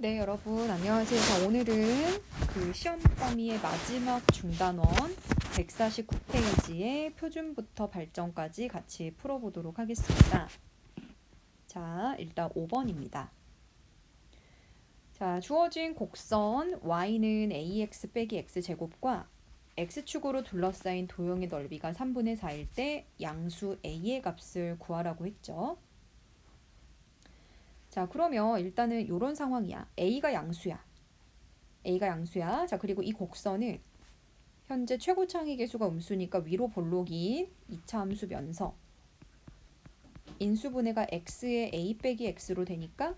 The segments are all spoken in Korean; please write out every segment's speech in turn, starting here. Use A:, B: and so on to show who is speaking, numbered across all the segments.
A: 네, 여러분 안녕하세요. 자, 오늘은 그 시험 범위의 마지막 중단원 149페이지의 표준부터 발전까지 같이 풀어보도록 하겠습니다. 자, 일단 5번입니다. 자, 주어진 곡선 y는 ax 빼기 x제곱과 x축으로 둘러싸인 도형의 넓이가 3분의 4일 때 양수 a의 값을 구하라고 했죠. 자, 그러면 일단은 이런 상황이야. A가 양수야. 자, 그리고 이 곡선은 현재 최고 창의 계수가 음수니까 위로 볼록인 2차 함수 면서 인수분해가 x의 a 빼기 x로 되니까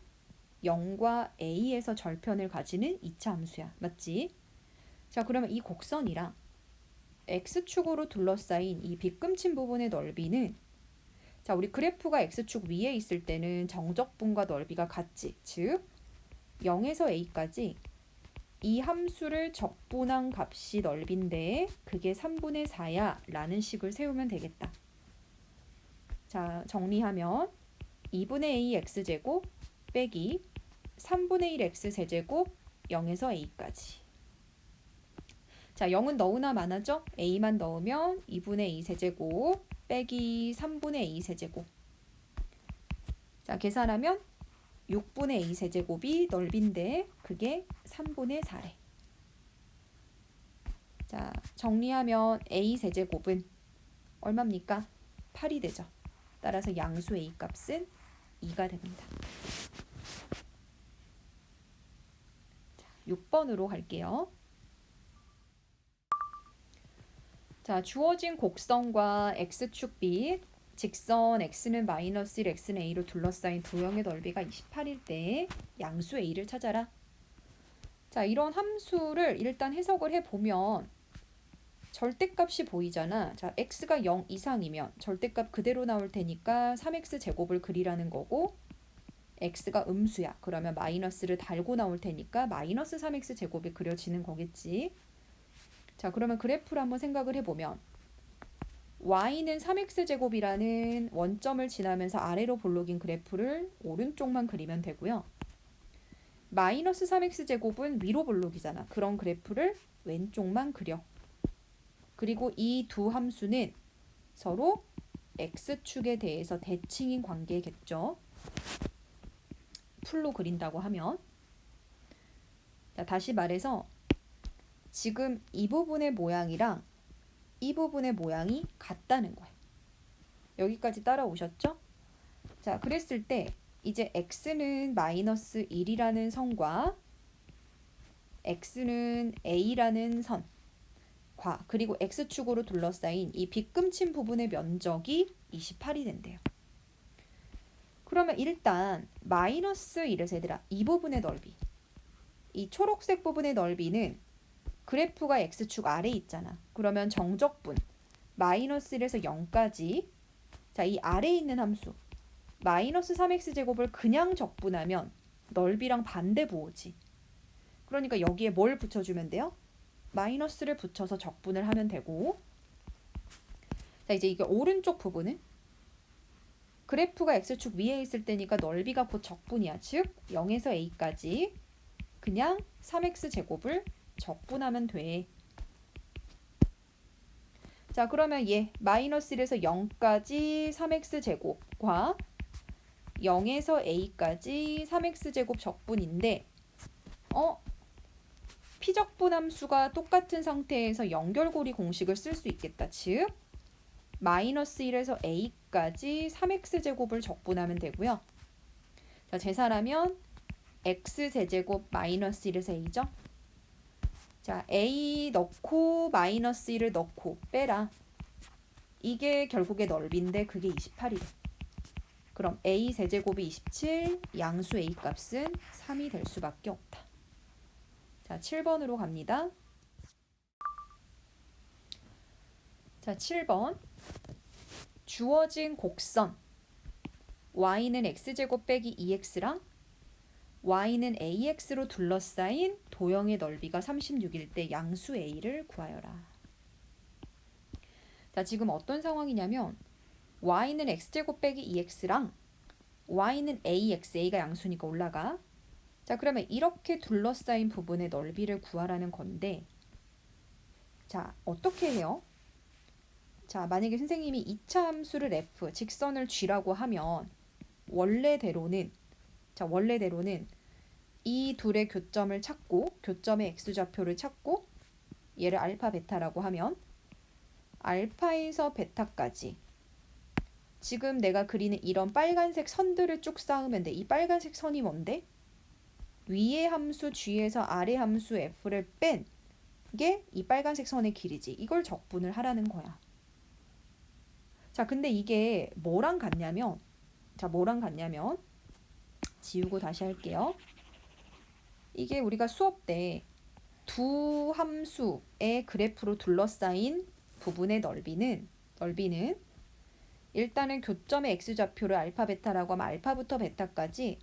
A: 0과 a에서 절편을 가지는 2차 함수야. 맞지? 자, 그러면 이 곡선이랑 x축으로 둘러싸인 이 빗금친 부분의 넓이는, 자, 우리 그래프가 x축 위에 있을 때는 정적분과 넓이가 같지. 즉 0에서 a까지 이 함수를 적분한 값이 넓인데 그게 3분의 4야 라는 식을 세우면 되겠다. 자, 정리하면 2분의 a x제곱 빼기 3분의 1 x 세제곱 0에서 a까지. 자, 0은 너무나 많아져? a만 넣으면 2분의 a 세제곱 빼기 3분의 a 세제곱. 자, 계산하면 6분의 a 세제곱이 넓인데 그게 3분의 4래. 자, 정리하면 a 세제곱은 얼마입니까? 8이 되죠. 따라서 양수 a 값은 2가 됩니다. 자, 6번으로 갈게요. 자, 주어진 곡선과 x축 빗, 직선 x는 마이너스 1, x는 a로 둘러싸인 도형의 넓이가 28일 때 양수 a를 찾아라. 자, 이런 함수를 일단 해석을 해보면 절대값이 보이잖아. 자, x가 0 이상이면 절대값 그대로 나올 테니까 3x 제곱을 그리라는 거고, x가 음수야. 그러면 마이너스를 달고 나올 테니까 마이너스 3x 제곱이 그려지는 거겠지. 자, 그러면 그래프를 한번 생각을 해보면 y는 3x 제곱이라는 원점을 지나면서 아래로 볼록인 그래프를 오른쪽만 그리면 되고요. 마이너스 3x 제곱은 위로 볼록이잖아. 그런 그래프를 왼쪽만 그려. 그리고 이 두 함수는 서로 x축에 대해서 대칭인 관계겠죠. 풀로 그린다고 하면. 자, 다시 말해서 지금 이 부분의 모양이랑 이 부분의 모양이 같다는 거예요. 여기까지 따라오셨죠? 자, 그랬을 때 이제 x는 마이너스 1이라는 선과 x는 a라는 선, 그리고 x축으로 둘러싸인 이 빗금친 부분의 면적이 28이 된대요. 그러면 일단 마이너스 1에서 얘들아, 이 부분의 넓이, 이 초록색 부분의 넓이는 그래프가 x축 아래에 있잖아. 그러면 정적분 마이너스 1에서 0까지, 자, 이 아래에 있는 함수 마이너스 3x 제곱을 그냥 적분하면 넓이랑 반대 부호지. 그러니까 여기에 뭘 붙여주면 돼요? 마이너스를 붙여서 적분을 하면 되고, 자, 이제 이게 오른쪽 부분은 그래프가 x축 위에 있을 때니까 넓이가 곧 적분이야. 즉 0에서 a까지 그냥 3x 제곱을 적분하면 돼. 자, 그러면 얘 마이너스 1에서 0까지 3x 제곱과 0에서 a까지 3x 제곱 적분인데, 피적분 함수가 똑같은 상태에서 연결고리 공식을 쓸 수 있겠다. 즉 마이너스 1에서 a까지 3x 제곱을 적분하면 되고요. 자, 계산하면 x 세제곱 마이너스 1에서 a죠. 자, a 넣고 마이너스 1을 넣고 빼라. 이게 결국에 넓이인데 그게 28이 돼. 그럼 a 세제곱이 27, 양수 a 값은 3이 될 수밖에 없다. 자, 7번으로 갑니다. 자, 7번. 주어진 곡선 y는 x제곱 빼기 2x랑 y는 ax로 둘러싸인 도형의 넓이가 36일 때 양수 a를 구하여라. 자, 지금 어떤 상황이냐면 y는 x제곱 빼기 2x랑 y는 ax, a가 양수니까 올라가. 자, 그러면 이렇게 둘러싸인 부분의 넓이를 구하라는 건데, 자, 어떻게 해요? 자, 만약에 선생님이 2차 함수를 f, 직선을 g라고 하면 원래대로는 이 둘의 교점을 찾고 교점의 x좌표를 찾고 얘를 알파 베타라고 하면 알파에서 베타까지 지금 내가 그리는 이런 빨간색 선들을 쭉 쌓으면 돼. 이 빨간색 선이 뭔데? 위의 함수 g에서 아래 함수 f를 뺀 게 이 빨간색 선의 길이지. 이걸 적분을 하라는 거야. 자, 근데 이게 뭐랑 같냐면 지우고 다시 할게요. 이게 우리가 수업 때 두 함수의 그래프로 둘러싸인 부분의 넓이는 일단은 교점의 x좌표를 알파 베타라고 하면 알파부터 베타까지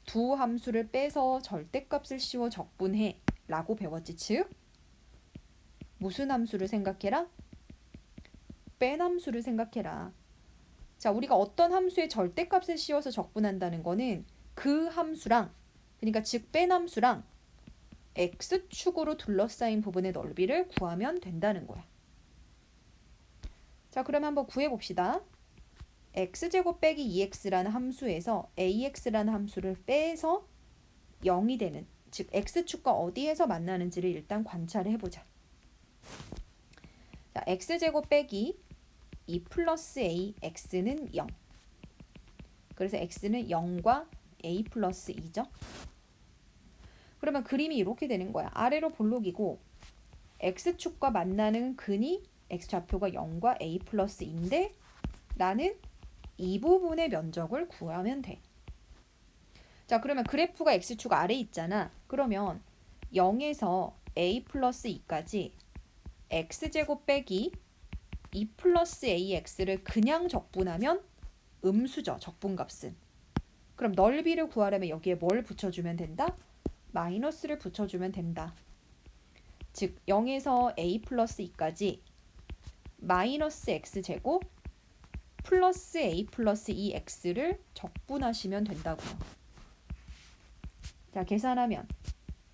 A: 두 함수를 빼서 절대값을 씌워 적분해 라고 배웠지. 즉 무슨 함수를 생각해라? 뺀 함수를 생각해라. 자, 우리가 어떤 함수의 절대값을 씌워서 적분한다는 거는 그 함수랑, 그러니까 즉 뺀 함수랑 x축으로 둘러싸인 부분의 넓이를 구하면 된다는 거야. 자, 그럼 한번 구해봅시다. x제곱 빼기 2x라는 함수에서 ax라는 함수를 빼서 0이 되는, 즉 x축과 어디에서 만나는지를 일단 관찰을 해보자. 자, x제곱 빼기 2 플러스 a, x는 0. 그래서 x는 0과 a 플러스 2죠. 그러면 그림이 이렇게 되는 거야. 아래로 볼록이고 x축과 만나는 근이 x좌표가 0과 a 플러스 2인데 나는 이 부분의 면적을 구하면 돼. 자, 그러면 그래프가 x축 아래 있잖아. 그러면 0에서 a 플러스 2까지 x제곱 빼기 2 플러스 ax를 그냥 적분하면 음수죠. 적분값은. 그럼 넓이를 구하려면 여기에 뭘 붙여주면 된다? 마이너스를 붙여주면 된다. 즉 0에서 a 플러스 2까지 마이너스 x제곱 플러스 a 플러스 2x를 적분하시면 된다고요. 자, 계산하면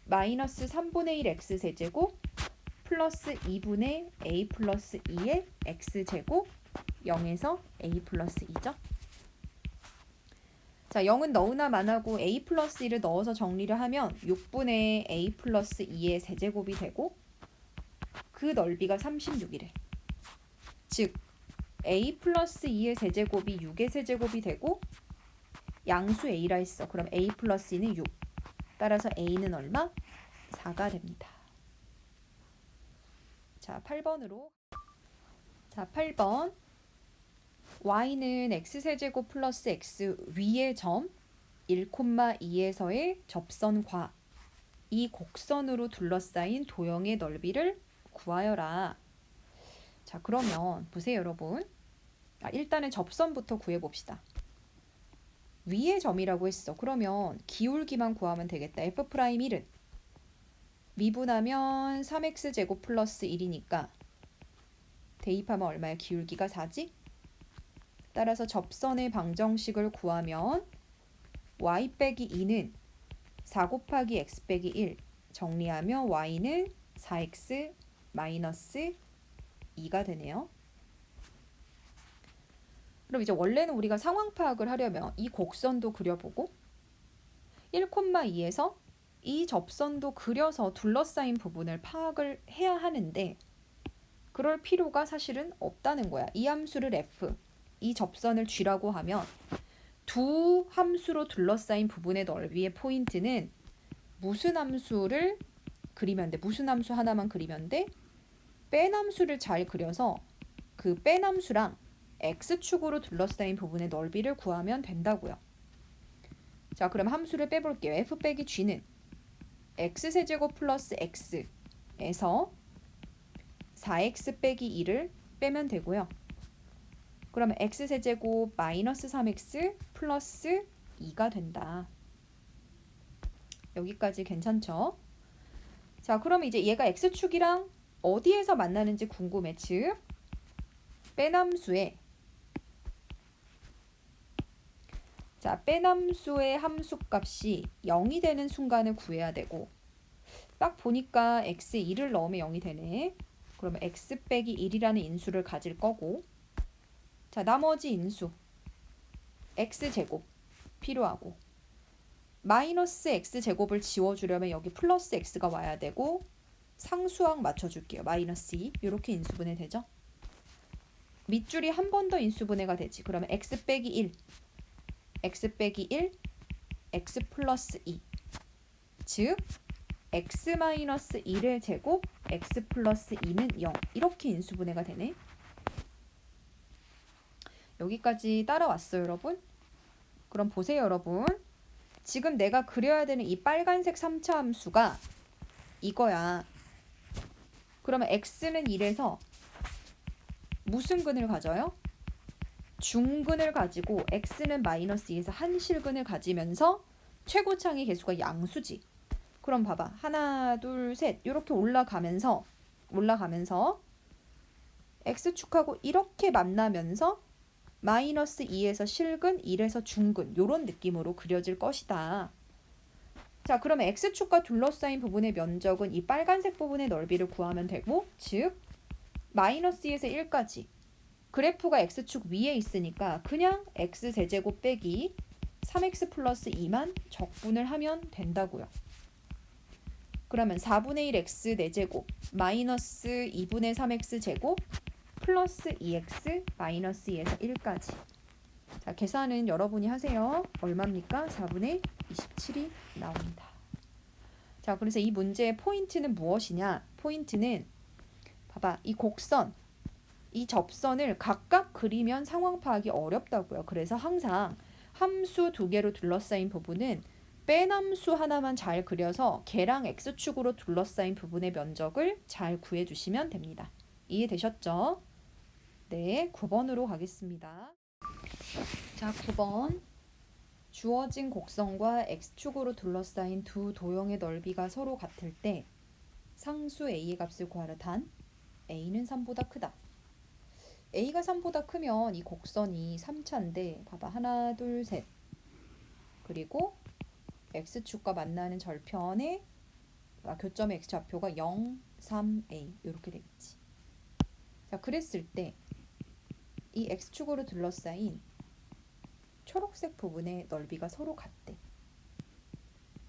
A: 마이너스 3분의 1 x 세제곱 플러스 2분의 a 플러스 2의 x제곱 0에서 a 플러스 2죠. 자, 0은 너무나 많아고 a 플러스 1을 넣어서 정리를 하면 6분의 a 플러스 2의 세제곱이 되고 그 넓이가 36이래. 즉 a 플러스 2의 세제곱이 6의 세제곱이 되고 양수 a라 했어. 그럼 a 플러스 2는 6. 따라서 a는 얼마? 4가 됩니다. 자, 8번으로. 자, 8번. y는 x세제곱 플러스 x 위의 점 1,2에서의 접선과 이 곡선으로 둘러싸인 도형의 넓이를 구하여라. 자, 그러면 보세요, 여러분. 일단은 접선부터 구해봅시다. 위의 점이라고 했어. 그러면 기울기만 구하면 되겠다. f'1은 미분하면 3x제곱 플러스 1이니까 대입하면 얼마야? 기울기가 4지? 따라서 접선의 방정식을 구하면 y 빼기 2는 4 곱하기 x 빼기 1 정리하면 y는 4x 마이너스 2가 되네요. 그럼 이제 원래는 우리가 상황 파악을 하려면 이 곡선도 그려보고 1,2에서 이 접선도 그려서 둘러싸인 부분을 파악을 해야 하는데 그럴 필요가 사실은 없다는 거야. 이 함수를 f, 이 접선을 g라고 하면 두 함수로 둘러싸인 부분의 넓이의 포인트는 무슨 함수를 그리면 돼? 무슨 함수 하나만 그리면 돼? 뺀 함수를 잘 그려서 그 뺀 함수랑 x축으로 둘러싸인 부분의 넓이를 구하면 된다고요. 자, 그럼 함수를 빼볼게요. f 빼기 g는 x세제곱 플러스 x에서 4x 빼기 2를 빼면 되고요. 그러면 x세제곱 마이너스 3x 플러스 2가 된다. 여기까지 괜찮죠? 자, 그럼 이제 얘가 x축이랑 어디에서 만나는지 궁금해. 즉 뺀 함수에 자, 빼남수의 함수값이 0이 되는 순간을 구해야 되고 딱 보니까 x에 1을 넣으면 0이 되네. 그러면 x 빼기 1이라는 인수를 가질 거고 자, 나머지 인수 x제곱 필요하고 마이너스 x제곱을 지워주려면 여기 플러스 x가 와야 되고 상수항 맞춰줄게요. 마이너스 2 이렇게 인수분해 되죠. 밑줄이 한 번 더 인수분해가 되지. 그러면 x 빼기 1 x 빼기 1 x 플러스 2 즉 x 마이너스 1의 제곱 x 플러스 2는 0 이렇게 인수분해가 되네. 여기까지 따라왔어요 여러분? 그럼 보세요 여러분. 지금 내가 그려야 되는 이 빨간색 3차 함수가 이거야. 그러면 x는 1에서 무슨 근을 가져요? 중근을 가지고 x는 마이너스 2에서 한실근을 가지면서 최고창의 개수가 양수지. 그럼 봐봐. 하나, 둘, 셋 이렇게 올라가면서 x축하고 이렇게 만나면서 마이너스 2에서 실근, 1에서 중근 이런 느낌으로 그려질 것이다. 자, 그러면 x축과 둘러싸인 부분의 면적은 이 빨간색 부분의 넓이를 구하면 되고 즉 마이너스 2에서 1까지 그래프가 x축 위에 있으니까 그냥 x제곱 빼기 3x 플러스 2만 적분을 하면 된다고요. 그러면 4분의 1 x 4제곱 마이너스 2분의 3x 제곱 플러스 2x 마이너스 2에서 1까지. 자, 계산은 여러분이 하세요. 얼마입니까? 4분의 27이 나옵니다. 자, 그래서 이 문제의 포인트는 무엇이냐? 포인트는 봐봐. 이 곡선, 이 접선을 각각 그리면 상황 파악이 어렵다고요. 그래서 항상 함수 두 개로 둘러싸인 부분은 빼남수 하나만 잘 그려서 걔랑 x축으로 둘러싸인 부분의 면적을 잘 구해주시면 됩니다. 이해되셨죠? 네, 9번으로 가겠습니다. 자, 9번. 주어진 곡선과 x축으로 둘러싸인 두 도형의 넓이가 서로 같을 때 상수 a의 값을 구하라. 단 a는 3보다 크다. a가 3보다 크면 이 곡선이 3차인데 봐봐. 하나, 둘, 셋. 그리고 x축과 만나는 절편의 교점의 x좌표가 0, 3a 이렇게 되겠지. 자, 그랬을 때 이 x축으로 둘러싸인 초록색 부분의 넓이가 서로 같대.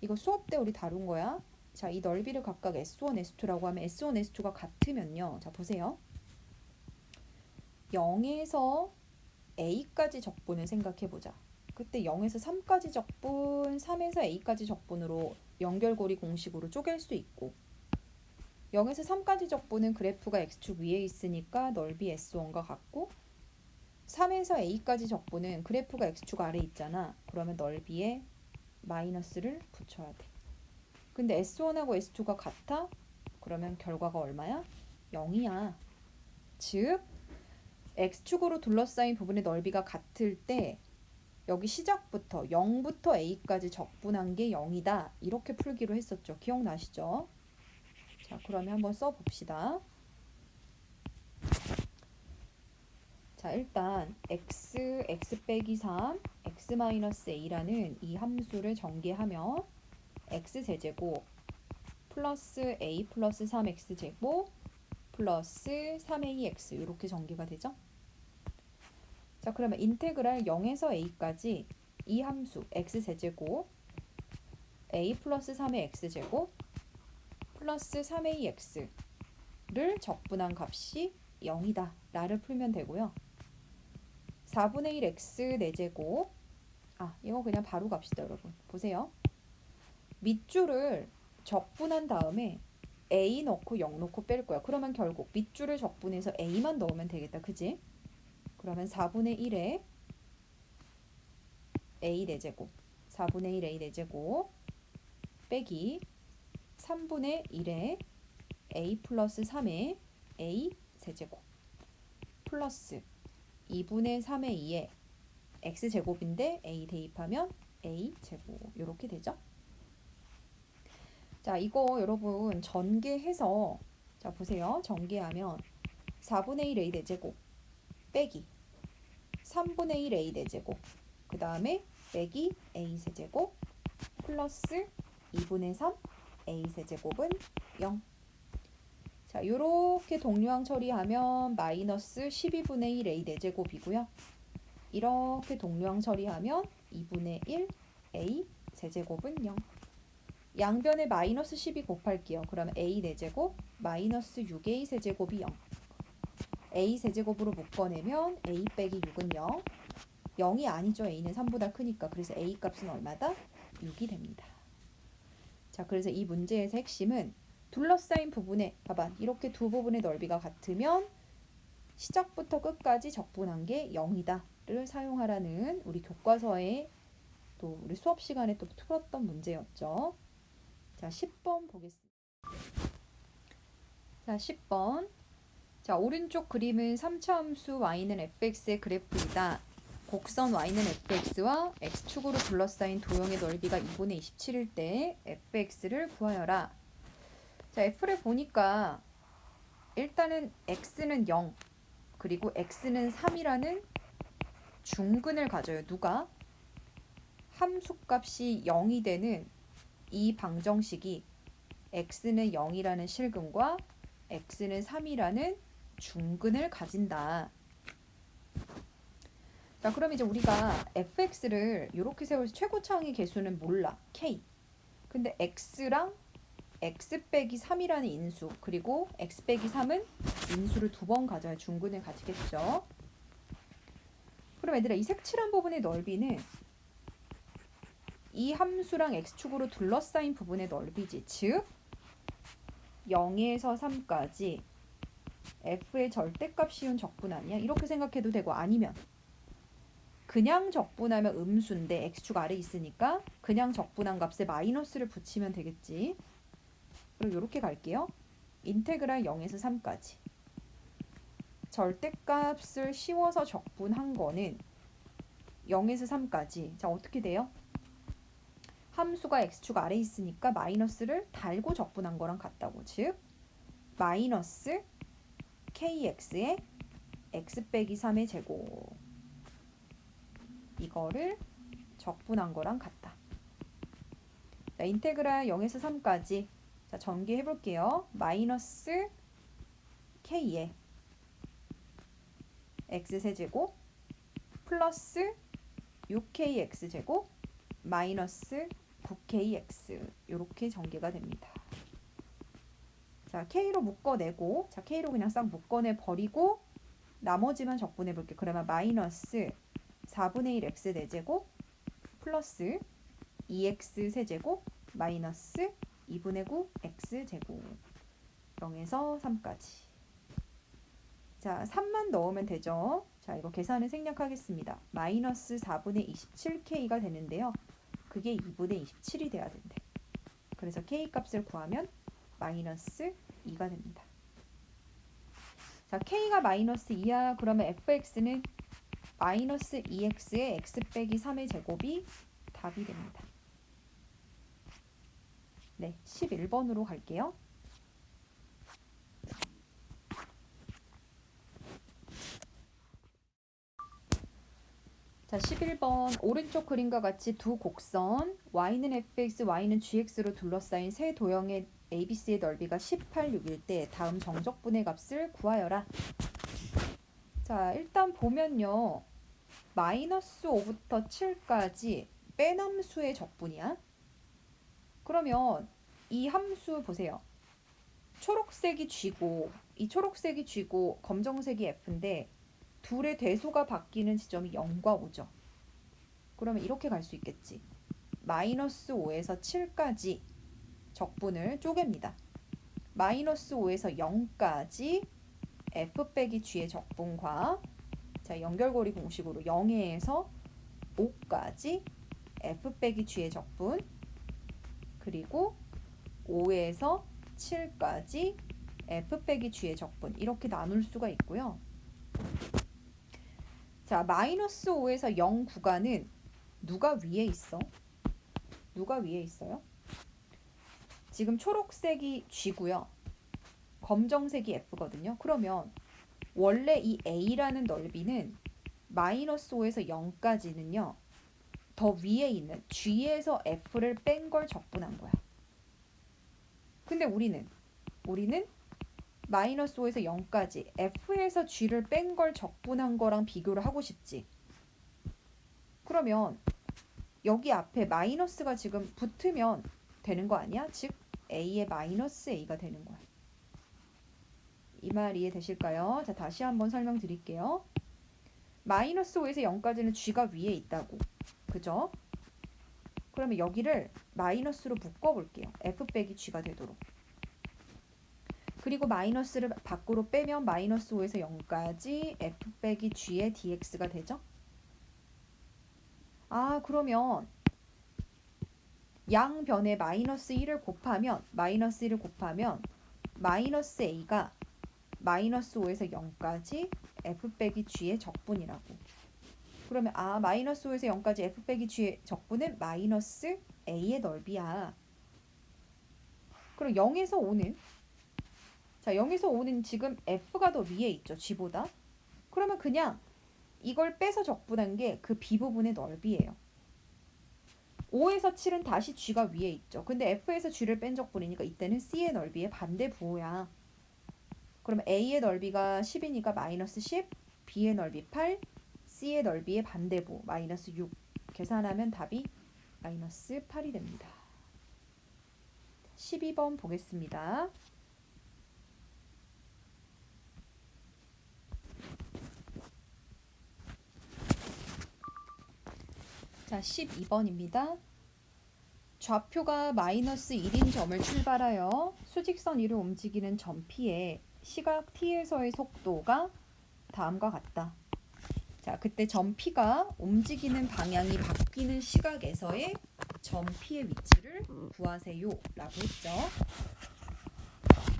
A: 이거 수업 때 우리 다룬 거야. 자, 이 넓이를 각각 S1, S2라고 하면 S1, S2가 같으면요. 자, 보세요. 0에서 A까지 적분을 생각해보자. 그때 0에서 3까지 적분, 3에서 A까지 적분으로 연결고리 공식으로 쪼갤 수 있고 0에서 3까지 적분은 그래프가 X축 위에 있으니까 넓이 S1과 같고 3에서 A까지 적분은 그래프가 X축 아래 있잖아. 그러면 넓이에 마이너스를 붙여야 돼. 근데 S1하고 S2가 같아? 그러면 결과가 얼마야? 0이야. 즉 X축으로 둘러싸인 부분의 넓이가 같을 때 여기 시작부터 0부터 A까지 적분한 게 0이다. 이렇게 풀기로 했었죠. 기억나시죠? 자, 그러면 한번 써봅시다. 자, 일단 x 빼기 3, x 마이너스 a라는 이 함수를 전개하면 x제곱 플러스 a 플러스 3x제곱 플러스 3ax 이렇게 전개가 되죠. 자, 그러면 인테그랄 0에서 a까지 이 함수 x제곱 a 플러스 3의 x제곱 플러스 3ax를 적분한 값이 0이다. 라를 풀면 되고요. 4분의 1 x 4제곱 이거 그냥 바로 갑시다 여러분. 보세요. 밑줄을 적분한 다음에 a 넣고 0 넣고 뺄 거야. 그러면 결국 밑줄을 적분해서 a만 넣으면 되겠다. 그지? 그러면 4분의 1에 a 4제곱 4분의 1 a 4제곱 빼기 3분의 1에 a 플러스 3에 a 세제곱 플러스 2분의 3의 2에 x제곱인데 a 대입하면 a제곱 이렇게 되죠. 자, 이거 여러분 전개해서 자 보세요. 전개하면 4분의 1 a 4제곱 빼기 3분의 1 a 4제곱 그 다음에 빼기 a 세제곱 플러스 2분의 3 a 세제곱은 0. 자, 요렇게 동류항 처리하면 마이너스 12분의 1 a 4제곱이고요. 이렇게 동류항 처리하면 2분의 1 a 세제곱은 0. 양변에 마이너스 12 곱할게요. 그러면 a 4제곱 마이너스 6a 세제곱이 0. a 세제곱으로 묶어내면 a 빼기 6은 0. 0이 아니죠. a는 3보다 크니까. 그래서 a 값은 얼마다? 6이 됩니다. 자, 그래서 이 문제에서 핵심은 둘러싸인 부분에 봐봐. 이렇게 두 부분의 넓이가 같으면 시작부터 끝까지 적분한 게 0이다를 사용하라는 우리 교과서에 또 우리 수업 시간에 또 풀었던 문제였죠. 자, 10번 보겠습니다. 자, 10번. 자, 오른쪽 그림은 3차 함수 y는 fx의 그래프이다. 곡선 y는 fx와 x축으로 둘러싸인 도형의 넓이가 2분의 27일 때 fx를 구하여라. 자, f를 보니까 일단은 x는 0 그리고 x는 3이라는 중근을 가져요. 누가? 함수값이 0이 되는 이 방정식이 x는 0이라는 실근과 x는 3이라는 중근을 가진다. 자, 그럼 이제 우리가 fx를 이렇게 세워서 최고차항의 개수는 몰라. k. 근데 x랑 x 빼기 3이라는 인수 그리고 x 빼기 3은 인수를 2번 가져야 중근을 가지겠죠. 그럼 얘들아 이 색칠한 부분의 넓이는 이 함수랑 x축으로 둘러싸인 부분의 넓이지. 즉 0에서 3까지 f의 절대값 씌운 적분 아니야? 이렇게 생각해도 되고 아니면 그냥 적분하면 음수인데 x축 아래 있으니까 그냥 적분한 값에 마이너스를 붙이면 되겠지. 그리고 이렇게 갈게요. 인테그랄 0에서 3까지. 절대값을 씌워서 적분한 거는 0에서 3까지. 자, 어떻게 돼요? 함수가 x축 아래 있으니까 마이너스를 달고 적분한 거랑 같다고. 즉 마이너스 kx의 x 빼기 3의 제곱. 이거를 적분한 거랑 같다. 자, 인테그랄 0에서 3까지. 자, 전개해 볼게요. 마이너스 k의 x세제곱 플러스 6kx제곱 마이너스 9kx 이렇게 전개가 됩니다. 자, k로 묶어내고 자, k로 그냥 싹 묶어내 버리고 나머지만 적분해 볼게요. 그러면 마이너스 4분의 1 x 4제곱 플러스 2x 세제곱 마이너스 2분의 9 x 제곱 0에서 3까지. 자, 3만 넣으면 되죠. 자, 이거 계산을 생략하겠습니다. 마이너스 4분의 27k가 되는데요. 그게 2분의 27이 돼야 된대. 그래서 k 값을 구하면 마이너스 2가 됩니다. 자, k가 마이너스 2야. 그러면 fx는 마이너스 2x의 x 빼기 3의 제곱이 답이 됩니다. 네, 11번으로 갈게요. 자, 11번 오른쪽 그림과 같이 두 곡선 y는 fx, y는 gx로 둘러싸인 세 도형의 ABC의 넓이가 18, 6일 때 다음 정적분의 값을 구하여라. 자, 일단 보면요. 마이너스 5부터 7까지 빼남수의 적분이야. 그러면 이 함수 보세요. 초록색이 G고 이 초록색이 G고 검정색이 F인데 둘의 대소가 바뀌는 지점이 0과 5죠. 그러면 이렇게 갈 수 있겠지. 마이너스 5에서 7까지 적분을 쪼갭니다. 마이너스 5에서 0까지 F 빼기 G의 적분과 자, 연결고리 공식으로 0에서 5까지 F 빼기 G의 적분 그리고 5에서 7까지 F 빼기 G의 적분 이렇게 나눌 수가 있고요. 자, 마이너스 5에서 0 구간은 누가 위에 있어? 누가 위에 있어요? 지금 초록색이 G고요. 검정색이 F거든요. 그러면 원래 이 A라는 넓이는 마이너스 5에서 0까지는요. 더 위에 있는 G에서 F를 뺀 걸 적분한 거야. 근데 우리는 마이너스 5에서 0까지 F에서 G를 뺀 걸 적분한 거랑 비교를 하고 싶지. 그러면 여기 앞에 마이너스가 지금 붙으면 되는 거 아니야? 즉 A의 마이너스 A가 되는 거야. 이 말 이해되실까요? 자, 다시 한번 설명드릴게요. 마이너스 5에서 0까지는 G가 위에 있다고. 그죠? 그러면 여기를 마이너스로 묶어볼게요. F 빼기 G가 되도록. 그리고 마이너스를 밖으로 빼면 마이너스 5에서 0까지 F 빼기 G의 dx가 되죠? 아, 그러면 양변에 마이너스 1을 곱하면 마이너스 A가 마이너스 5에서 0까지 F 빼기 G의 적분이라고. 그러면 마이너스 5에서 0까지 F 빼기 G의 적분은 마이너스 A의 넓이야. 그럼 0에서 5는 자, 0에서 5는 지금 F가 더 위에 있죠, G보다. 그러면 그냥 이걸 빼서 적분한 게 그 B 부분의 넓이에요. 5에서 7은 다시 G가 위에 있죠. 근데 F에서 G를 뺀 적분이니까 이때는 C의 넓이의 반대 부호야. 그러면 A의 넓이가 10이니까 마이너스 10, B의 넓이 8, C의 넓이의 반대 부호 마이너스 6. 계산하면 답이 마이너스 8이 됩니다. 12번 보겠습니다. 자, 12번입니다. 좌표가 마이너스 1인 점을 출발하여 수직선 위로 움직이는 점 P의 시각 T에서의 속도가 다음과 같다. 자, 그때 점 P가 움직이는 방향이 바뀌는 시각에서의 점 P의 위치를 구하세요 라고 했죠.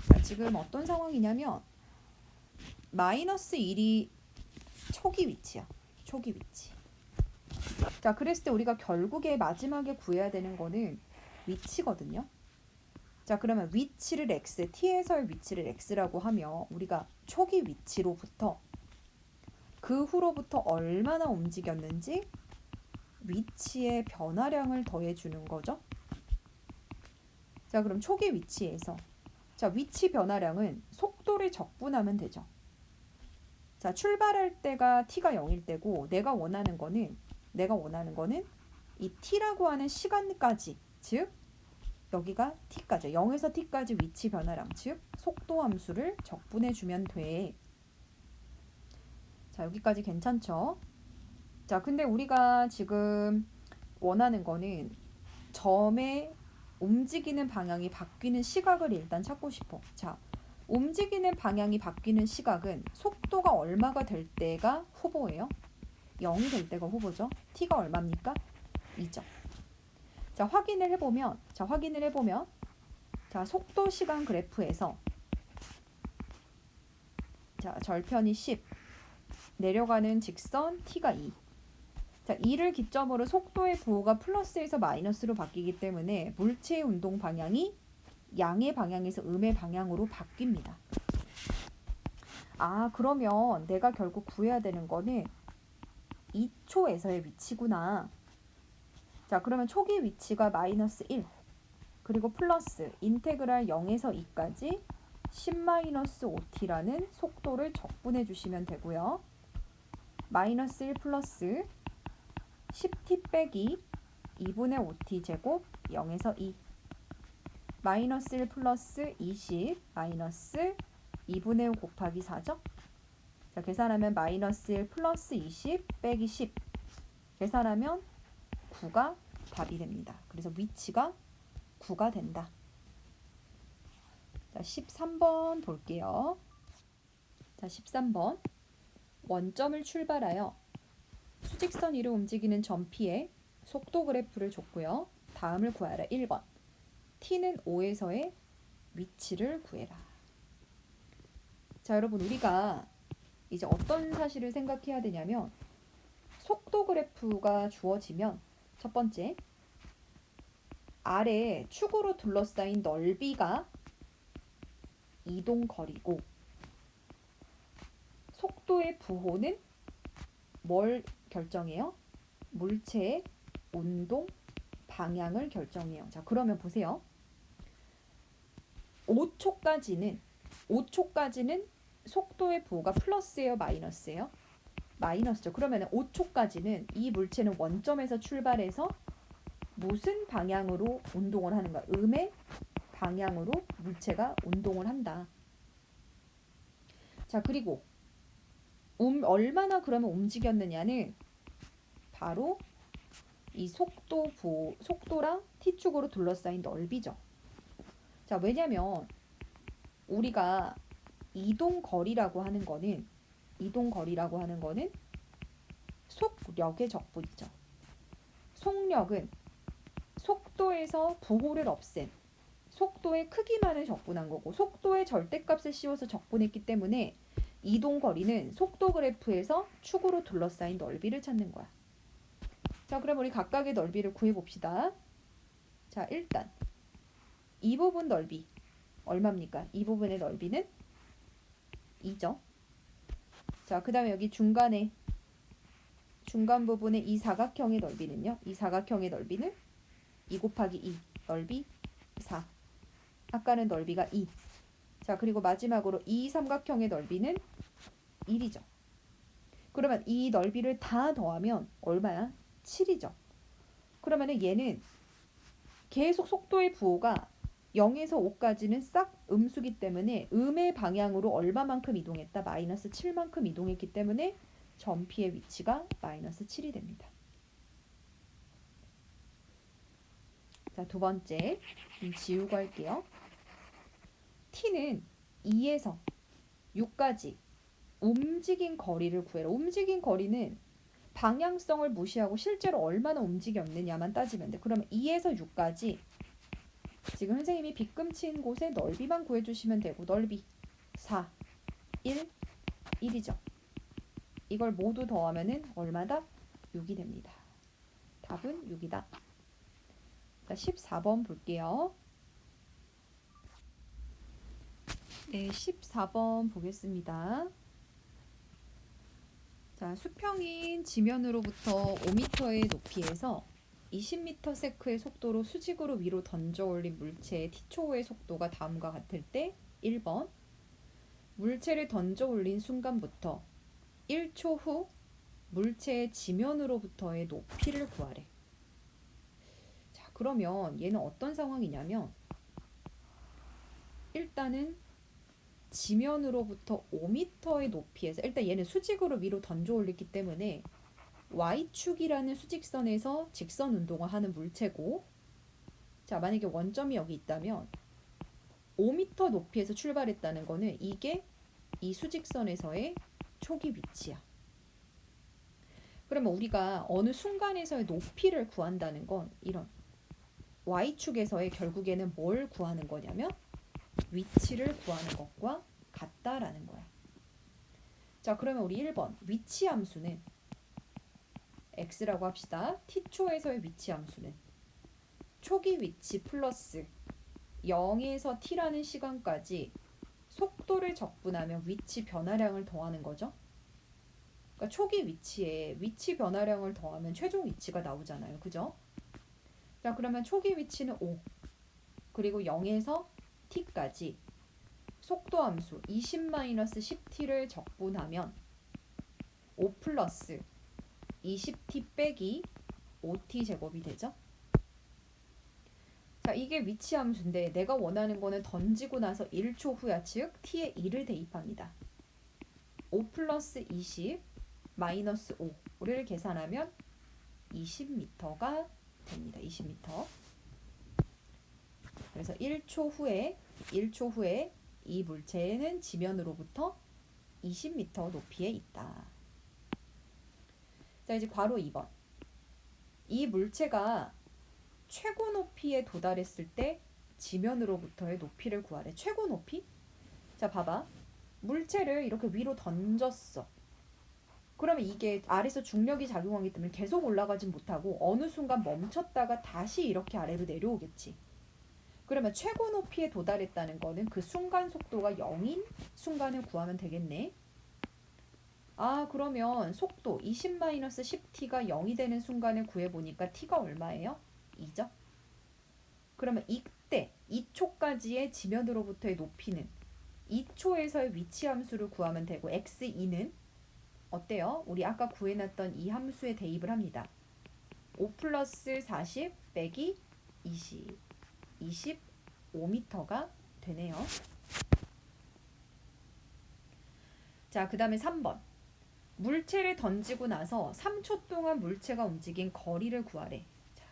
A: 자, 지금 어떤 상황이냐면 마이너스 1이 초기 위치야. 초기 위치. 자, 그랬을 때 우리가 결국에 마지막에 구해야 되는 거는 위치거든요. 자, 그러면 위치를 x, t에서의 위치를 x라고 하면 우리가 초기 위치로부터 그 후로부터 얼마나 움직였는지 위치의 변화량을 더해주는 거죠. 자, 그럼 초기 위치에서 자, 위치 변화량은 속도를 적분하면 되죠. 자, 출발할 때가 t가 0일 때고 내가 원하는 거는 이 t라고 하는 시간까지, 즉 여기가 t까지, 0에서 t까지 위치 변화량, 즉 속도 함수를 적분해 주면 돼. 자, 여기까지 괜찮죠? 자, 근데 우리가 지금 원하는 거는 점의 움직이는 방향이 바뀌는 시각을 일단 찾고 싶어. 자, 움직이는 방향이 바뀌는 시각은 속도가 얼마가 될 때가 후보예요? 0이 될 때가 후보죠. t가 얼마입니까? 2죠. 자, 확인을 해보면 자, 속도 시간 그래프에서 자, 절편이 10, 내려가는 직선 t가 2. 자, 2를 기점으로 속도의 부호가 플러스에서 마이너스로 바뀌기 때문에 물체의 운동 방향이 양의 방향에서 음의 방향으로 바뀝니다. 그러면 내가 결국 구해야 되는 거는 2초에서의 위치구나. 자, 그러면 초기 위치가 마이너스 1 그리고 플러스 인테그랄 0에서 2까지 10-5t라는 속도를 적분해 주시면 되고요. 마이너스 1 플러스 10t 빼기 2분의 5t 제곱 0에서 2 마이너스 1 플러스 20 마이너스 2분의 5 곱하기 4죠. 자, 계산하면 마이너스 1 플러스 20 빼기 10 계산하면 9가 답이 됩니다. 그래서 위치가 9가 된다. 자, 13번 볼게요. 자, 13번 원점을 출발하여 수직선 위로 움직이는 점 P의 속도 그래프를 줬고요. 다음을 구하라. 1번 T는 5에서의 위치를 구해라. 자, 여러분 우리가 이제 어떤 사실을 생각해야 되냐면 속도 그래프가 주어지면 첫 번째 아래 축으로 둘러싸인 넓이가 이동 거리고 속도의 부호는 뭘 결정해요? 물체의 운동 방향을 결정해요. 자, 그러면 보세요. 5초까지는 속도의 부호가 플러스예요, 마이너스예요? 마이너스죠. 그러면 5초까지는 이 물체는 원점에서 출발해서 무슨 방향으로 운동을 하는가? 음의 방향으로 물체가 운동을 한다. 자, 그리고 얼마나 그러면 움직였느냐는 바로 이 속도랑 t축으로 둘러싸인 넓이죠. 자, 왜냐면 우리가 이동거리라고 하는 거는 속력의 적분이죠. 속력은 속도에서 부호를 없앤 속도의 크기만을 적분한 거고, 속도의 절대값을 씌워서 적분했기 때문에 이동거리는 속도 그래프에서 축으로 둘러싸인 넓이를 찾는 거야. 자, 그럼 우리 각각의 넓이를 구해봅시다. 자, 일단 이 부분 넓이 얼마입니까? 이 부분의 넓이는 2죠. 자, 그 다음에 여기 중간 부분의 이 사각형의 넓이는요. 이 사각형의 넓이는 2 곱하기 2 넓이 4. 아까는 넓이가 2. 자, 그리고 마지막으로 이 삼각형의 넓이는 1이죠. 그러면 이 넓이를 다 더하면 얼마야? 7이죠. 그러면 얘는 계속 속도의 부호가 0에서 5까지는 싹 음수기 때문에 음의 방향으로 얼마만큼 이동했다? 마이너스 7만큼 이동했기 때문에 점피의 위치가 마이너스 7이 됩니다. 자, 두 번째 좀 지우고 할게요. t는 2에서 6까지 움직인 거리를 구해라. 움직인 거리는 방향성을 무시하고 실제로 얼마나 움직였느냐만 따지면 돼. 그러면 2에서 6까지 지금 선생님이 빗금친 곳의 넓이만 구해주시면 되고, 넓이 4, 1, 1이죠. 이걸 모두 더하면은 얼마다? 6이 됩니다. 답은 6이다. 자, 14번 볼게요. 네, 14번 보겠습니다. 자, 수평인 지면으로부터 5m의 높이에서 20m/s의 속도로 수직으로 위로 던져 올린 물체의 t초의 속도가 다음과 같을 때 1번 물체를 던져 올린 순간부터 1초 후 물체의 지면으로부터의 높이를 구하래. 자, 그러면 얘는 어떤 상황이냐면 일단은 지면으로부터 5m의 높이에서 일단 얘는 수직으로 위로 던져 올리기 때문에 y축이라는 수직선에서 직선 운동을 하는 물체고, 자, 만약에 원점이 여기 있다면 5m 높이에서 출발했다는 거는 이게 이 수직선에서의 초기 위치야. 그러면 우리가 어느 순간에서의 높이를 구한다는 건 이런 y축에서의 결국에는 뭘 구하는 거냐면 위치를 구하는 것과 같다라는 거야. 자, 그러면 우리 1번 위치 함수는 x라고 합시다. t초에서의 위치 함수는 초기 위치 플러스 0에서 t라는 시간까지 속도를 적분하면 위치 변화량을 더하는 거죠. 그러니까 초기 위치에 위치 변화량을 더하면 최종 위치가 나오잖아요. 그죠? 자, 그러면 초기 위치는 5, 그리고 0에서 t까지 속도 함수 20-10t를 적분하면 5 플러스 20t 빼기 5t 제곱이 되죠. 자, 이게 위치 함수인데 내가 원하는 거는 던지고 나서 1초 후야. 즉 t에 2를 대입합니다. 5 플러스 20 마이너스 5를 계산하면 20m가 됩니다. 20m. 그래서 1초 후에 이 물체는 지면으로부터 20m 높이에 있다. 자, 이제 괄호 2번. 이 물체가 최고 높이에 도달했을 때 지면으로부터의 높이를 구하래. 최고 높이? 자, 봐봐. 물체를 이렇게 위로 던졌어. 그러면 이게 아래에서 중력이 작용하기 때문에 계속 올라가진 못하고 어느 순간 멈췄다가 다시 이렇게 아래로 내려오겠지. 그러면 최고 높이에 도달했다는 거는 그 순간 속도가 0인 순간을 구하면 되겠네. 아, 그러면 속도 20-10t가 0이 되는 순간을 구해보니까 t가 얼마예요? 2죠? 그러면 이때 2초까지의 지면으로부터의 높이는 2초에서의 위치 함수를 구하면 되고 x2는 어때요? 우리 아까 구해놨던 이 함수에 대입을 합니다. 5 플러스 40 빼기 20, 25m가 되네요. 자, 그 다음에 3번. 물체를 던지고 나서 3초 동안 물체가 움직인 거리를 구하래. 자,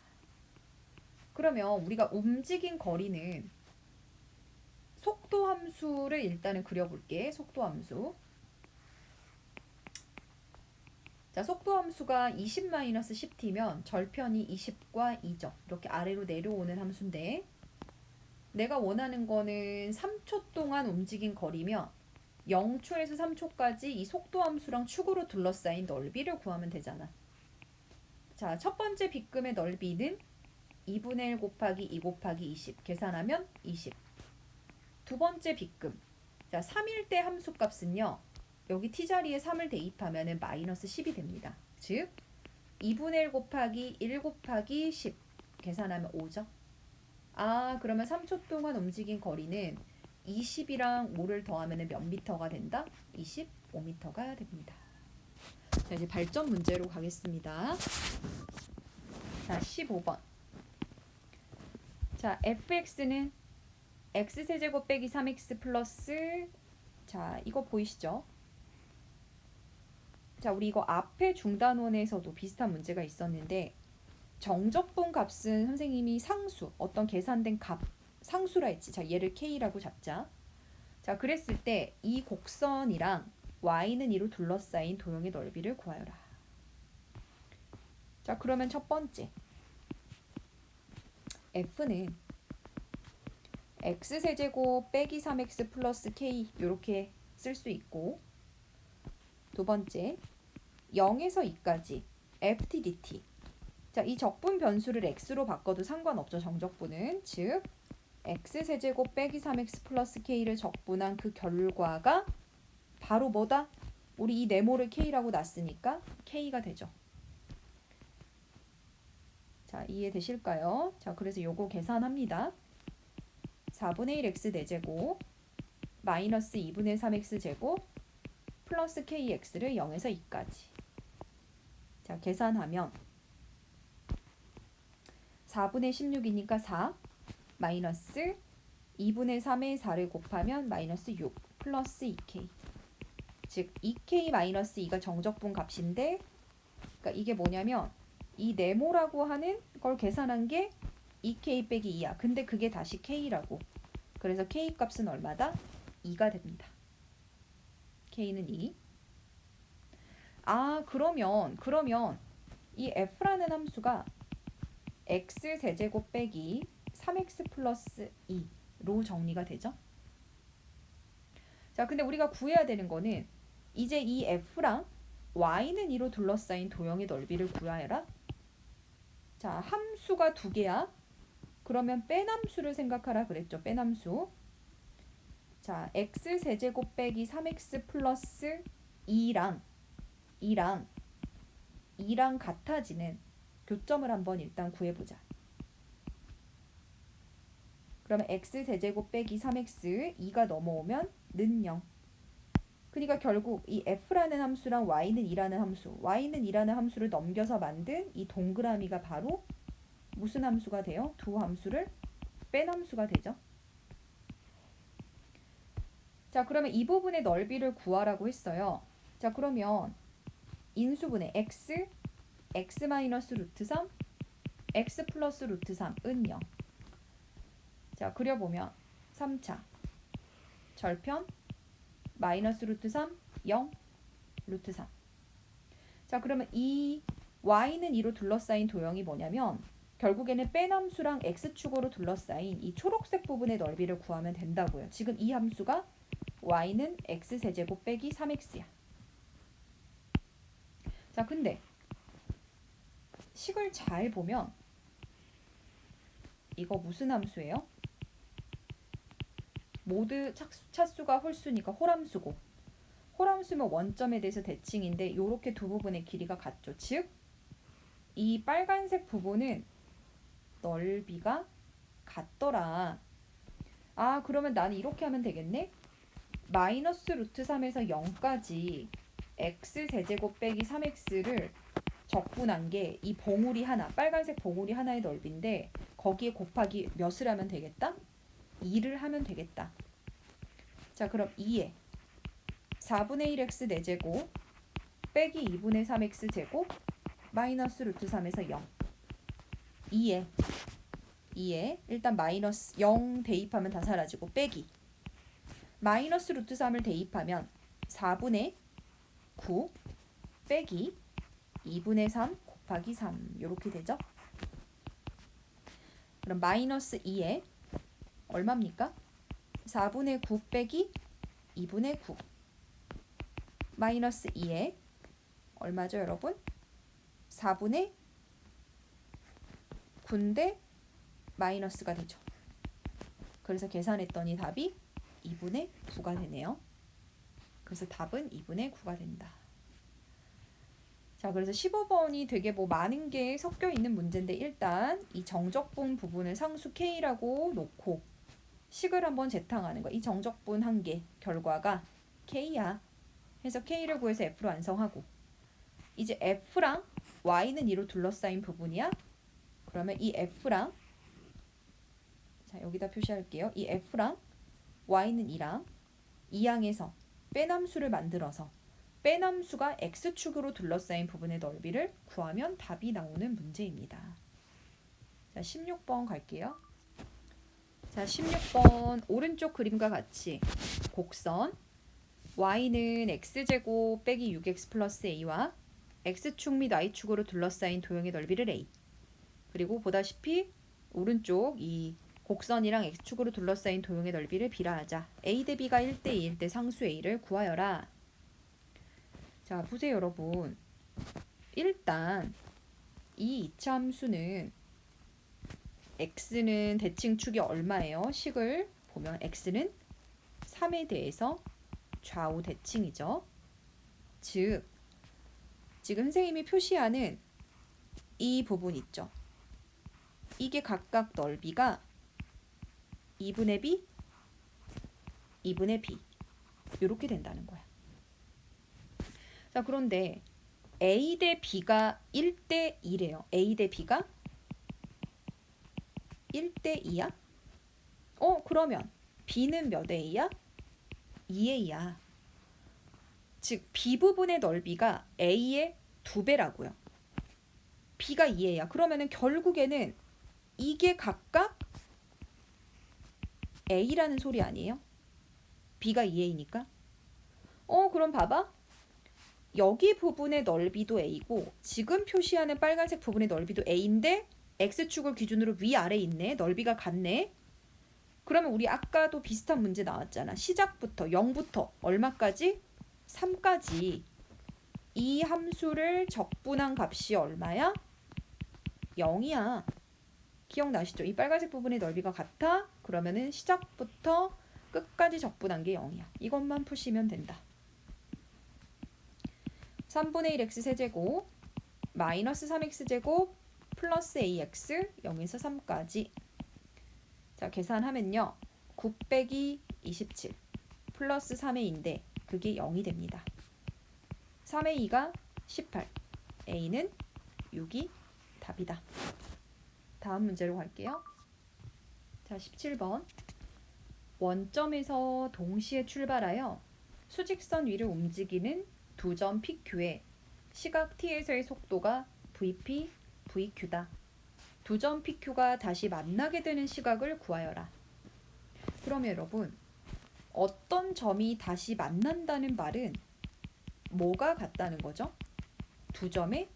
A: 그러면 우리가 움직인 거리는 속도 함수를 일단은 그려볼게. 속도 함수. 자, 속도 함수가 20-10t면 절편이 20과 2죠. 이렇게 아래로 내려오는 함수인데 내가 원하는 거는 3초 동안 움직인 거리면 0초에서 3초까지 이 속도 함수랑 축으로 둘러싸인 넓이를 구하면 되잖아. 자, 첫 번째 빗금의 넓이는 2분의 1 곱하기 2 곱하기 20 계산하면 20. 두 번째 빗금. 자, 3일 때 함수값은요. 여기 t자리에 3을 대입하면 마이너스 10이 됩니다. 즉 2분의 1 곱하기 1 곱하기 10 계산하면 5죠. 아, 그러면 3초 동안 움직인 거리는 20이랑 5를 더하면 몇 미터가 된다? 25m가 됩니다. 자, 이제 발전 문제로 가겠습니다. 자, 15번. 자, fx는 x세제곱 빼기 3x 플러스, 자, 이거 보이시죠? 자, 우리 이거 앞에 중단원에서도 비슷한 문제가 있었는데 정적분 값은 선생님이 상수, 어떤 계산된 값, 상수라 했지. 자, 얘를 k라고 잡자. 자, 그랬을 때 이 곡선이랑 y는 2로 둘러싸인 도형의 넓이를 구하여라. 자, 그러면 첫 번째 f는 x세제곱 빼기 3x 플러스 k 이렇게 쓸 수 있고, 두 번째 0에서 2까지 ft dt. 자, 이 적분 변수를 x로 바꿔도 상관없죠. 정적분은. 즉 x세제곱 빼기 3x 플러스 k를 적분한 그 결과가 바로 뭐다? 우리 이 네모를 k라고 놨으니까 k가 되죠. 자, 이해되실까요? 자, 그래서 요거 계산합니다. 4분의 1 x 4제곱 마이너스 2분의 3x 제곱 플러스 kx를 0에서 2까지. 자, 계산하면 4분의 16이니까 4 마이너스 2분의 3에 4를 곱하면 마이너스 6 플러스 2k. 즉 2k 마이너스 2가 정적분 값인데, 그러니까 이게 뭐냐면 이 네모라고 하는 걸 계산한 게 2k 빼기 2야. 근데 그게 다시 k라고. 그래서 k 값은 얼마다? 2가 됩니다. k는 2. 아, 그러면 이 f라는 함수가 x 세제곱 빼기 3x 플러스 2로 정리가 되죠. 자, 근데 우리가 구해야 되는 거는 이제 이 f랑 y는 2로 둘러싸인 도형의 넓이를 구하여라. 자, 함수가 두 개야. 그러면 빼남수를 생각하라 그랬죠. 빼남수. 자, x 세제곱 빼기 3x 플러스 2랑 같아지는 교점을 한번 일단 구해보자. 그러면 x 세제곱 빼기 3x 2가 넘어오면 는 0. 그러니까 결국 이 f라는 함수랑 y는 2라는 함수, y는 2라는 함수를 넘겨서 만든 이 동그라미가 바로 무슨 함수가 돼요? 두 함수를 뺀 함수가 되죠. 자, 그러면 이 부분의 넓이를 구하라고 했어요. 자, 그러면 인수분해 x 마이너스 루트 3 x 플러스 루트 3은 0. 자, 그려보면 3차 절편 마이너스 루트 3 0 루트 3. 자, 그러면 이 y는 2로 둘러싸인 도형이 뭐냐면 결국에는 뺀 함수랑 x축으로 둘러싸인 이 초록색 부분의 넓이를 구하면 된다고요. 지금 이 함수가 y는 x세제곱 빼기 3x야. 자, 근데 식을 잘 보면 이거 무슨 함수예요? 모두 차수가 홀수니까 홀함수고, 호랑수면 원점에 대해서 대칭인데 이렇게 두 부분의 길이가 같죠. 즉, 이 빨간색 부분은 넓이가 같더라. 아, 그러면 나는 이렇게 하면 되겠네. 마이너스 루트 3에서 0까지 x 세제곱 빼기 3x를 적분한 게 이 봉우리 하나, 빨간색 봉우리 하나의 넓이인데 거기에 곱하기 몇을 하면 되겠다? 2를 하면 되겠다. 자, 그럼 2에 4분의 1x 4제곱 빼기 2분의 3x 제곱 마이너스 루트 3에서 0. 2에 일단 마이너스 0 대입하면 다 사라지고 빼기 마이너스 루트 3을 대입하면 4분의 9 빼기 2분의 3 곱하기 3 이렇게 되죠. 그럼 마이너스 2에 얼마입니까? 4분의 9 빼기 2분의 9 마이너스 2에 얼마죠 여러분? 4분의 9인데 마이너스가 되죠. 그래서 계산했더니 답이 2분의 9가 되네요. 그래서 답은 2분의 9가 된다. 자, 그래서 15번이 되게 뭐 많은 게 섞여 있는 문제인데 일단 이 정적분 부분을 상수 K라고 놓고 식을 한번 재탕하는 거. 이 정적분 한 개 결과가 K야. 해서 K를 구해서 F로 완성하고 이제 F랑 Y는 2로 둘러싸인 부분이야. 그러면 이 F랑 자, 여기다 표시할게요. 이 F랑 Y는 2랑 이 항에서 빼남수를 만들어서 빼남수가 X축으로 둘러싸인 부분의 넓이를 구하면 답이 나오는 문제입니다. 자, 16번 갈게요. 자, 16번 오른쪽 그림과 같이 곡선 y는 x제곱 빼기 6x 플러스 a와 x축 및 y축으로 둘러싸인 도형의 넓이를 a 그리고 보다시피 오른쪽 이 곡선이랑 x축으로 둘러싸인 도형의 넓이를 b라 하자. a 대 b가 1대 2일 때 상수 a를 구하여라. 자, 보세요 여러분. 일단 이 이차함수는 x는 대칭축이 얼마예요? 식을 보면 x는 3에 대해서 좌우 대칭이죠. 즉 지금 선생님이 표시하는 이 부분 있죠. 이게 각각 넓이가 2분의 b, 2분의 b 이렇게 된다는 거야. 자, 그런데 a 대 b가 1대 2래요. a 대 b가 1대 2야? 그러면 b는 몇 a야? 2a야. 즉 b 부분의 넓이가 a의 2배라고요. b가 2a야. 그러면은 결국에는 이게 각각 a라는 소리 아니에요? b가 2a니까. 그럼 봐봐. 여기 부분의 넓이도 a고 지금 표시하는 빨간색 부분의 넓이도 a인데 x축을 기준으로 위아래 있네. 넓이가 같네. 그러면 우리 아까도 비슷한 문제 나왔잖아. 시작부터 0부터 얼마까지? 3까지 이 함수를 적분한 값이 얼마야? 0이야. 기억나시죠? 이 빨간색 부분의 넓이가 같아? 그러면은 시작부터 끝까지 적분한 게 0이야. 이것만 푸시면 된다. 3분의 1 x 세제곱 마이너스 3x 제곱 플러스 ax 0에서 3까지. 자, 계산하면요. 9 빼기 27 플러스 3의 2인데 그게 0이 됩니다. 3의 2가 18 a는 6이 답이다. 다음 문제로 갈게요. 자, 17번. 원점에서 동시에 출발하여 수직선 위를 움직이는 두 점 PQ의 시각 T에서의 속도가 VP, VQ다. 두 점 PQ가 다시 만나게 되는 시각을 구하여라. 그러면 여러분, 어떤 점이 다시 만난다는 말은 뭐가 같다는 거죠? 두 점의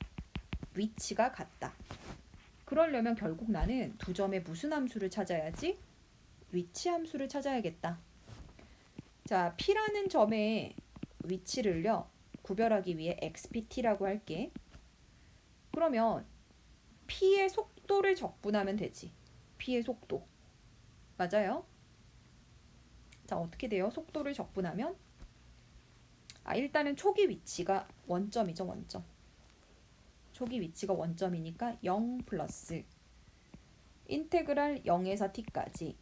A: 위치가 같다. 그러려면 결국 나는 두 점의 무슨 함수를 찾아야지? 위치 함수를 찾아야겠다. 자, P라는 점의 위치를요. 구별하기 위해 XPT라고 할게. 그러면 P의 속도를 적분하면 되지. P의 속도. 맞아요? 자, 어떻게 돼요? 속도를 적분하면 일단은 초기 위치가 원점이죠, 원점. 초기 위치가 원점이니까 0 플러스 인테그랄 0에서 t까지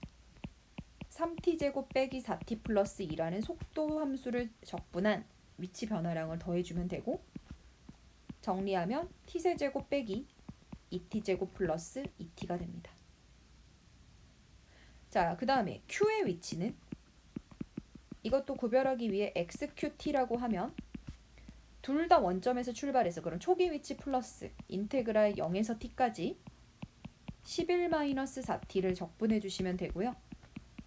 A: 3t제곱 빼기 4t 플러스 2라는 속도 함수를 적분한 위치 변화량을 더해주면 되고, 정리하면 t세제곱 빼기 2t제곱 플러스 2t가 됩니다. 자, 그 다음에 q의 위치는 이것도 구별하기 위해 xqt라고 하면 둘 다 원점에서 출발해서 그럼 초기 위치 플러스 인테그랄 0에서 t까지 11-4t를 적분해 주시면 되고요.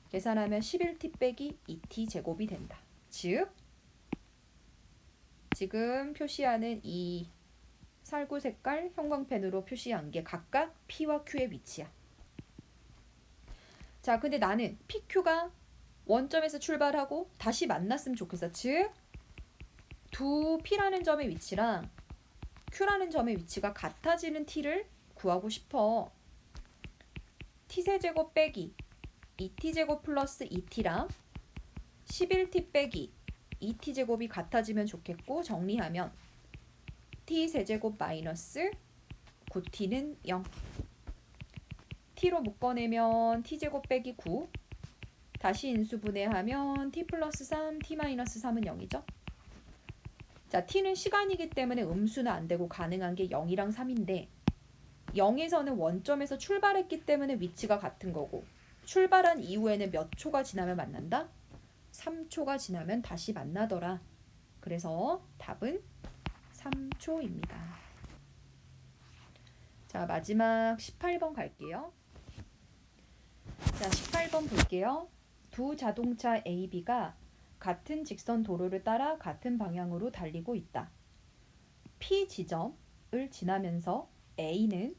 A: 계산하면 11t 빼기 2t 제곱이 된다. 즉 지금 표시하는 이 살구 색깔 형광펜으로 표시한 게 각각 P와 Q의 위치야. 자, 근데 나는 PQ가 원점에서 출발하고 다시 만났으면 좋겠어. 즉, 두 P라는 점의 위치랑 Q라는 점의 위치가 같아지는 T를 구하고 싶어. T세제곱 빼기 2T제곱 플러스 2T랑 11T 빼기 2T제곱이 같아지면 좋겠고, 정리하면 T세제곱 마이너스 9T는 0. T로 묶어내면 T제곱 빼기 9. 다시 인수분해하면 T 플러스 3, T 마이너스 3은 0이죠. 자, T는 시간이기 때문에 음수는 안 되고 가능한 게 0이랑 3인데 0에서는 원점에서 출발했기 때문에 위치가 같은 거고, 출발한 이후에는 몇 초가 지나면 만난다? 3초가 지나면 다시 만나더라. 그래서 답은 3초입니다. 자, 마지막 18번 갈게요. 자, 18번 볼게요. 두 자동차 A, B가 같은 직선 도로를 따라 같은 방향으로 달리고 있다. P 지점을 지나면서 A는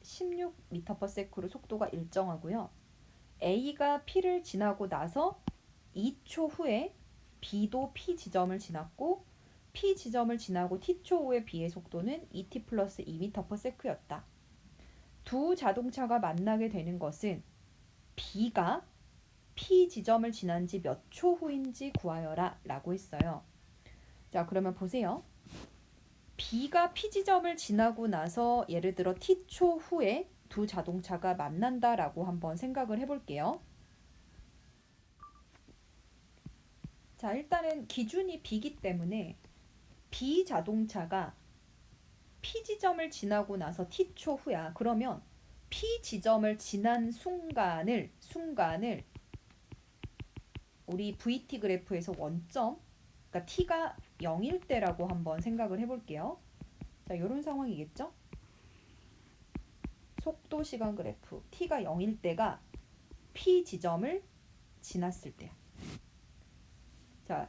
A: 16m/s로 속도가 일정하고요. A가 P를 지나고 나서 2초 후에 B도 P 지점을 지났고, P 지점을 지나고 T초 후에 B의 속도는 2t 플러스 2m/s였다. 두 자동차가 만나게 되는 것은 B가 P 지점을 지난 지 몇 초 후인지 구하여라 라고 했어요. 자, 그러면 보세요. B가 P 지점을 지나고 나서 예를 들어 T초 후에 두 자동차가 만난다라고 한번 생각을 해볼게요. 자, 일단은 기준이 B이기 때문에 B 자동차가 P 지점을 지나고 나서 T초 후야. 그러면 P 지점을 지난 순간을 우리 VT 그래프에서 원점, 그러니까 T가 0일 때라고 한번 생각을 해볼게요. 자, 이런 상황이겠죠? 속도 시간 그래프 T가 0일 때가 P 지점을 지났을 때야. 자,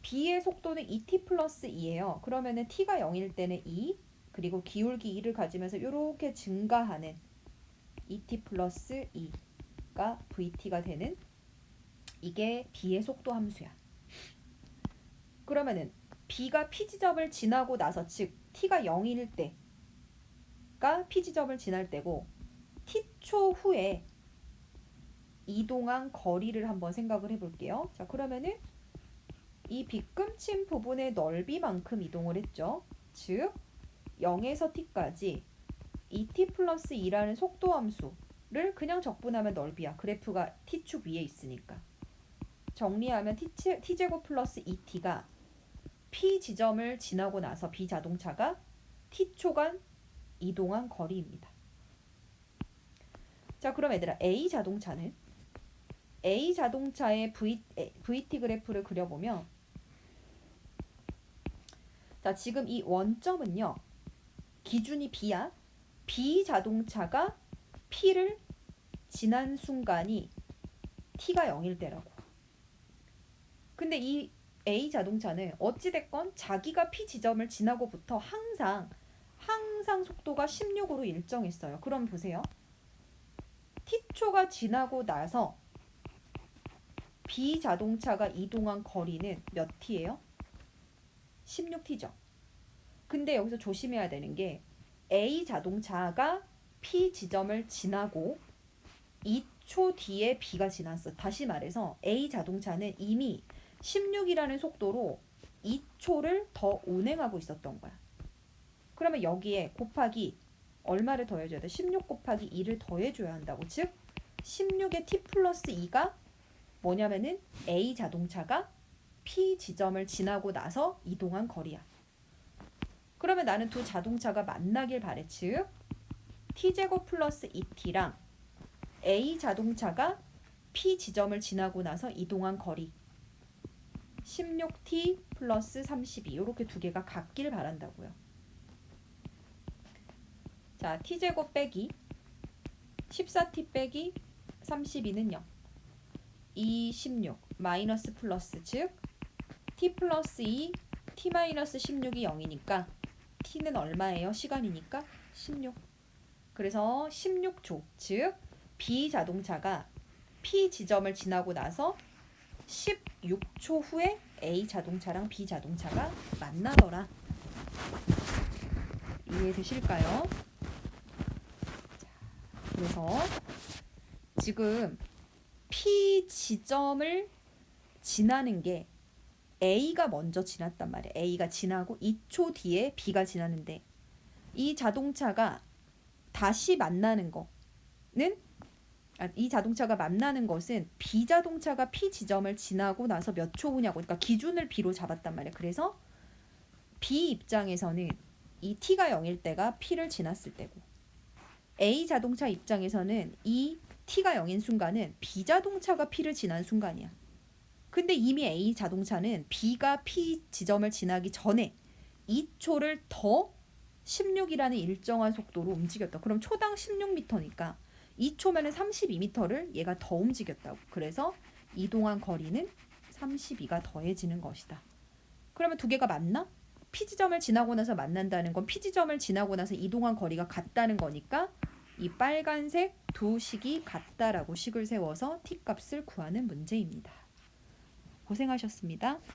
A: B의 속도는 2t 플러스 2예요. 그러면은 T가 0일 때는 2, 그리고 기울기 2를 가지면서 이렇게 증가하는 2t 플러스 2가 VT가 되는, 이게 B의 속도 함수야. 그러면은 B가 P 지점을 지나고 나서, 즉 T가 0일 때가 P 지점을 지날 때고, T초 후에 이동한 거리를 한번 생각을 해볼게요. 자, 그러면은 이 빗금친 부분의 넓이만큼 이동을 했죠. 즉 0에서 t까지 2t 플러스 2라는 속도 함수를 그냥 적분하면 넓이야. 그래프가 t축 위에 있으니까. 정리하면 t제곱 플러스 2t가 P 지점을 지나고 나서 B 자동차가 t초간 이동한 거리입니다. 자, 그럼 얘들아, A 자동차의 VT 그래프를 그려보면, 자, 지금 이 원점은요, 기준이 B야. B 자동차가 P를 지난 순간이 T가 0일 때라고. 근데 이 A 자동차는 어찌됐건 자기가 P 지점을 지나고부터 항상 속도가 16으로 일정했어요. 그럼 보세요. T초가 지나고 나서 B 자동차가 이동한 거리는 몇 t예요? 16t죠. 근데 여기서 조심해야 되는 게, A 자동차가 P 지점을 지나고 2초 뒤에 B가 지났어. 다시 말해서 A 자동차는 이미 16이라는 속도로 2초를 더 운행하고 있었던 거야. 그러면 여기에 곱하기 얼마를 더해줘야 돼? 16 곱하기 2를 더해줘야 한다고. 즉 16의 t 플러스 2가 뭐냐면은 A 자동차가 P 지점을 지나고 나서 이동한 거리야. 그러면 나는 두 자동차가 만나길 바래. 즉 t제곱 플러스 2t랑 A 자동차가 P 지점을 지나고 나서 이동한 거리 16t 플러스 32 이렇게 두 개가 같길 바란다고요. 자, t제곱 빼기 14t 빼기 32는 0. 2, 16 마이너스 플러스 즉 t 플러스 2 t 마이너스 16이 0이니까 t는 얼마예요? 시간이니까 16. 그래서 16초 즉 B 자동차가 P 지점을 지나고 나서 16초 후에 A 자동차랑 B 자동차가 만나더라. 이해되실까요? 그래서 지금 P 지점을 지나는 게 A가 먼저 지났단 말이에요. A가 지나고 2초 뒤에 B가 지나는데 이 자동차가 다시 만나는 거는 이 자동차가 만나는 것은 B 자동차가 P 지점을 지나고 나서 몇 초 후냐고. 그러니까 기준을 B로 잡았단 말이에요. 그래서 B 입장에서는 이 T가 0일 때가 P를 지났을 때고 A 자동차 입장에서는 이 T가 0인 순간은 B 자동차가 P를 지난 순간이야. 근데 이미 A 자동차는 B가 P 지점을 지나기 전에 2초를 더 16이라는 일정한 속도로 움직였다. 그럼 초당 16m니까 2초면은 32m를 얘가 더 움직였다고. 그래서 이동한 거리는 32가 더해지는 것이다. 그러면 두 개가 맞나? P 지점을 지나고 나서 만난다는 건 P 지점을 지나고 나서 이동한 거리가 같다는 거니까 이 빨간색 두 식이 같다라고 식을 세워서 t 값을 구하는 문제입니다. 고생하셨습니다.